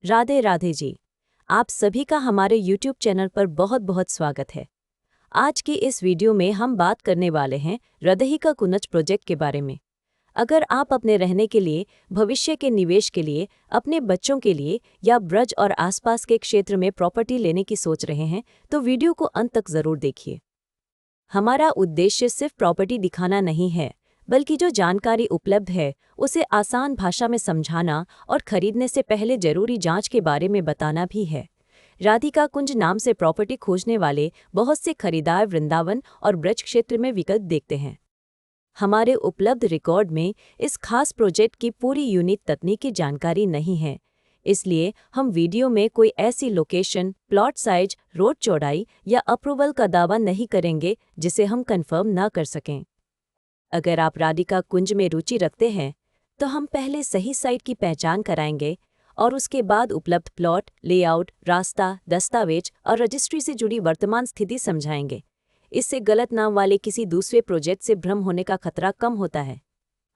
राधे राधे जी। आप सभी का हमारे YouTube चैनल पर बहुत बहुत स्वागत है। आज की इस वीडियो में हम बात करने वाले हैं रदहिका कुनज प्रोजेक्ट के बारे में। अगर आप अपने रहने के लिए, भविष्य के निवेश के लिए, अपने बच्चों के लिए या ब्रज और आसपास के क्षेत्र में प्रॉपर्टी लेने की सोच रहे हैं तो वीडियो को अंत तक जरूर देखिए। हमारा उद्देश्य सिर्फ प्रॉपर्टी दिखाना नहीं है, बल्कि जो जानकारी उपलब्ध है उसे आसान भाषा में समझाना और खरीदने से पहले जरूरी जांच के बारे में बताना भी है। राधिका कुंज नाम से प्रॉपर्टी खोजने वाले बहुत से खरीदार वृंदावन और ब्रज क्षेत्र में विकल्प देखते हैं। हमारे उपलब्ध रिकॉर्ड में इस खास प्रोजेक्ट की पूरी यूनिक तकनीकी जानकारी नहीं है, इसलिए हम वीडियो में कोई ऐसी लोकेशन, प्लॉट साइज, रोड चौड़ाई या अप्रूवल का दावा नहीं करेंगे जिसे हम कंफर्म ना कर सकें। अगर आप राधिका कुंज में रुचि रखते हैं तो हम पहले सही साइट की पहचान कराएंगे और उसके बाद उपलब्ध प्लॉट, लेआउट, रास्ता, दस्तावेज और रजिस्ट्री से जुड़ी वर्तमान स्थिति समझाएंगे। इससे गलत नाम वाले किसी दूसरे प्रोजेक्ट से भ्रम होने का खतरा कम होता है।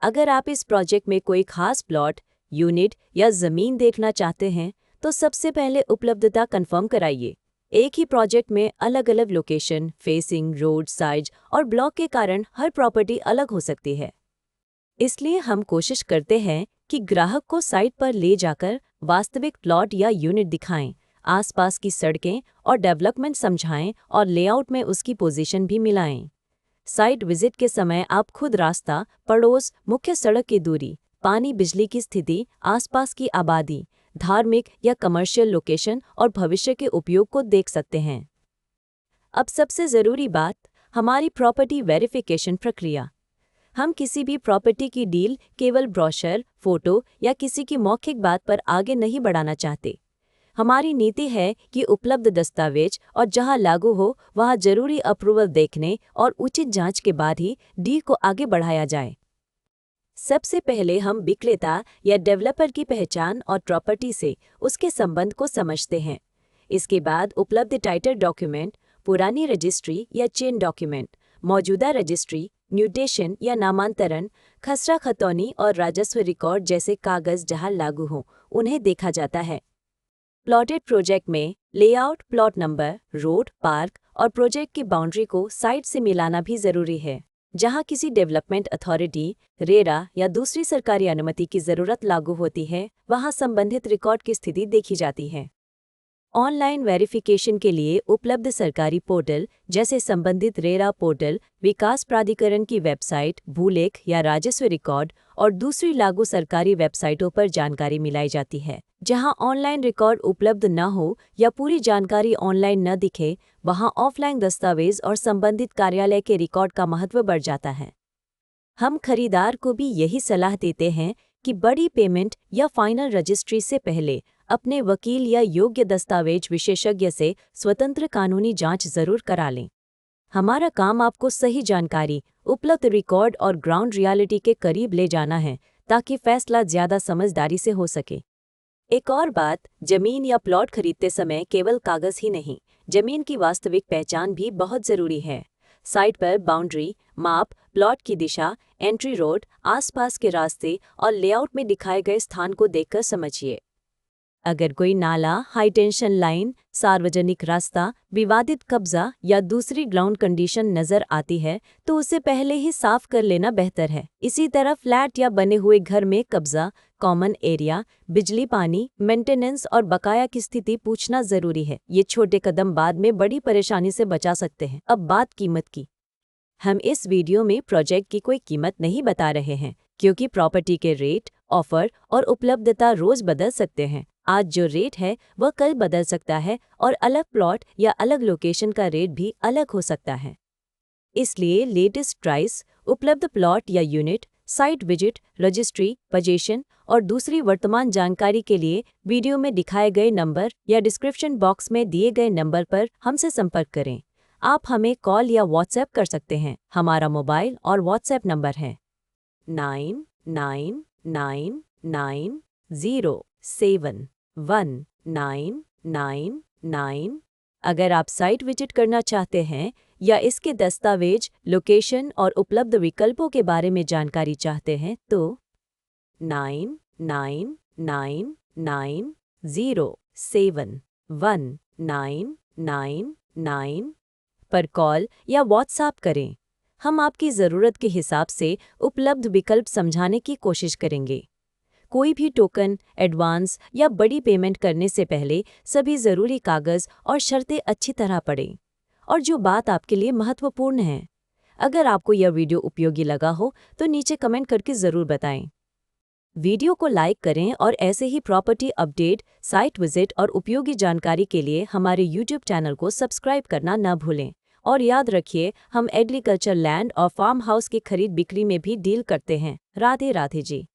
अगर आप इस प्रोजेक्ट में कोई खास प्लॉट, यूनिट या जमीन देखना चाहते हैं तो सबसे पहले उपलब्धता कंफर्म कराइए। एक ही प्रोजेक्ट में अलग अलग लोकेशन, फेसिंग, रोड साइज और ब्लॉक के कारण हर प्रॉपर्टी अलग हो सकती है। इसलिए हम कोशिश करते हैं कि ग्राहक को साइट पर ले जाकर वास्तविक प्लॉट या यूनिट दिखाएं, आसपास की सड़कें और डेवलपमेंट समझाएं और लेआउट में उसकी पोजीशन भी मिलाएं। साइट विजिट के समय आप खुद रास्ता, पड़ोस, मुख्य सड़क की दूरी, पानी बिजली की स्थिति, आसपास की आबादी, धार्मिक या कमर्शियल लोकेशन और भविष्य के उपयोग को देख सकते हैं। अब सबसे ज़रूरी बात, हमारी प्रॉपर्टी वेरिफिकेशन प्रक्रिया। हम किसी भी प्रॉपर्टी की डील केवल ब्रोशर, फोटो या किसी की मौखिक बात पर आगे नहीं बढ़ाना चाहते। हमारी नीति है कि उपलब्ध दस्तावेज और जहां लागू हो वहां जरूरी अप्रूवल देखने और उचित जांच के बाद ही डील को आगे बढ़ाया जाए। सबसे पहले हम विक्रेता या डेवलपर की पहचान और प्रॉपर्टी से उसके संबंध को समझते हैं। इसके बाद उपलब्ध टाइटल डॉक्यूमेंट, पुरानी रजिस्ट्री या चेन डॉक्यूमेंट, मौजूदा रजिस्ट्री, म्यूटेशन या नामांतरण, खसरा खतौनी और राजस्व रिकॉर्ड जैसे कागज जहां लागू हों उन्हें देखा जाता है। प्लॉटेड प्रोजेक्ट में layout, plot number, road, park और प्रोजेक्ट की बाउंड्री को साइट से मिलाना भी जरूरी है। जहां किसी डेवलपमेंट अथॉरिटी, रेरा या दूसरी सरकारी अनुमति की जरूरत लागू होती है, वहां संबंधित रिकॉर्ड की स्थिति देखी जाती है। ऑनलाइन वेरिफिकेशन के लिए उपलब्ध सरकारी पोर्टल जैसे संबंधित रेरा पोर्टल, विकास प्राधिकरण की वेबसाइट, भूलेख या राजस्व रिकॉर्ड और दूसरी लागू सरकारी वेबसाइटों पर जानकारी मिलाई जाती है। जहां ऑनलाइन रिकॉर्ड उपलब्ध न हो या पूरी जानकारी ऑनलाइन न दिखे, वहां ऑफलाइन दस्तावेज और संबंधित कार्यालय के रिकॉर्ड का महत्व बढ़ जाता है। हम खरीदार को भी यही सलाह देते हैं कि बड़ी पेमेंट या फाइनल रजिस्ट्री से पहले अपने वकील या योग्य दस्तावेज विशेषज्ञ से स्वतंत्र कानूनी जांच जरूर करा लें। हमारा काम आपको सही जानकारी, उपलब्ध रिकॉर्ड और ग्राउंड रियलिटी के करीब ले जाना है ताकि फैसला ज्यादा समझदारी से हो सके। एक और बात, जमीन या प्लॉट खरीदते समय केवल कागज ही नहीं, जमीन की वास्तविक पहचान भी बहुत जरूरी है। साइट पर बाउंड्री, माप, प्लॉट की दिशा, एंट्री रोड, आसपास के रास्ते और लेआउट में दिखाए गए स्थान को देखकर समझिए। अगर कोई नाला, हाई टेंशन लाइन, सार्वजनिक रास्ता, विवादित कब्जा या दूसरी ग्राउंड कंडीशन नजर आती है तो उसे पहले ही साफ कर लेना बेहतर है। इसी तरह फ्लैट या बने हुए घर में कब्जा, कॉमन एरिया, बिजली, पानी, मेंटेनेंस और बकाया की स्थिति पूछना जरूरी है। ये छोटे कदम बाद में बड़ी परेशानी से बचा सकते हैं। अब बात कीमत की। हम इस वीडियो में प्रोजेक्ट की कोई कीमत नहीं बता रहे हैं, क्योंकि प्रॉपर्टी के रेट, ऑफर और उपलब्धता रोज बदल सकते हैं। आज जो रेट है वह कल बदल सकता है और अलग प्लॉट या अलग लोकेशन का रेट भी अलग हो सकता है। इसलिए लेटेस्ट प्राइस, उपलब्ध प्लॉट या unit, site visit, registry, position और दूसरी वर्तमान जानकारी के लिए वीडियो में दिखाए गए नंबर या डिस्क्रिप्शन बॉक्स में दिए गए नंबर पर हमसे संपर्क करें। आप हमें कॉल या व्हाट्सएप कर सकते हैं। हमारा मोबाइल और व्हाट्सएप नंबर है 999990719999। अगर आप साइट विजिट करना चाहते हैं या इसके दस्तावेज, लोकेशन और उपलब्ध विकल्पों के बारे में जानकारी चाहते हैं तो 9999 0719999 पर कॉल या व्हाट्सएप करें। हम आपकी ज़रूरत के हिसाब से उपलब्ध विकल्प समझाने की कोशिश करेंगे। कोई भी टोकन, एडवांस या बड़ी पेमेंट करने से पहले सभी ज़रूरी कागज़ और शर्तें अच्छी तरह पढ़ें। और जो बात आपके लिए महत्वपूर्ण है, अगर आपको यह वीडियो उपयोगी लगा हो तो नीचे कमेंट करके ज़रूर बताएं। वीडियो को लाइक करें और ऐसे ही प्रॉपर्टी अपडेट, साइट विजिट और उपयोगी जानकारी के लिए हमारे YouTube चैनल को सब्सक्राइब करना न भूलें। और याद रखिए, हम एग्रीकल्चर लैंड और फार्म हाउस की खरीद बिक्री में भी डील करते हैं। राधे राधे जी।